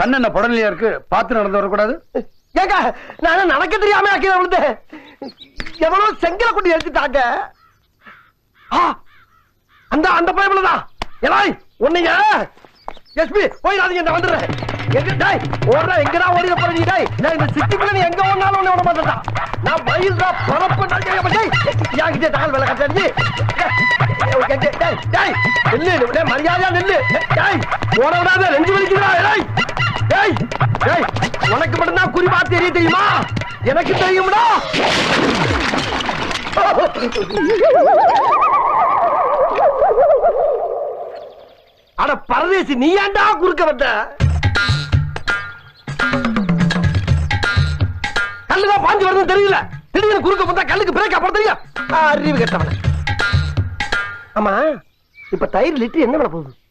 கண்ணு என்ன புடலையா இருக்கு, பார்த்து நடந்து வரக்கூடாது? ஏங்க நான் நடக்க தெரியாம ஆக்கி விழுந்தேன். எவ்வளவு செங்கலை கொண்டு எடுத்துட்டாங்க. அந்த அந்த பயபலதான் எலாய் உன்னைய எஸ்பி போயிடாதீங்க, நான் வந்துடுறேன். எங்க டேய் ஓடுற, எங்கடா ஓடிட போற நீ? டேய் நான் இந்த சிட்டிக்குள்ள நீ எங்க ஓடினாலும் உன்னை விட மாட்டேன்டா. நான் மயில்டா பரப்பு யாங்கிட்ட தாள் வேலை கட்டாச்சு. நெல்லு மரியாதையா நெல்லு. டேய் ஓட விடாத, நெஞ்சு வலிக்குதா? டேய் டேய் டேய் உனக்கு மட்டும்தான் குறிப்பா தெரிய தெரியுமா? எனக்கு தெரியும்டா. அட பரதேசி, நீ ஏன்டா குறுக்க வந்த? கல்லுதான் பாஞ்சு வருதுன்னு தெரியல, திடீர்னு குறுக்க வந்தா கல்லுக்கு பிரேக்கா போட தெரியும்? அறிவு கெட்டவன. ஆமா இப்ப தயிர் லிட்டர் என்ன விலை போகுது?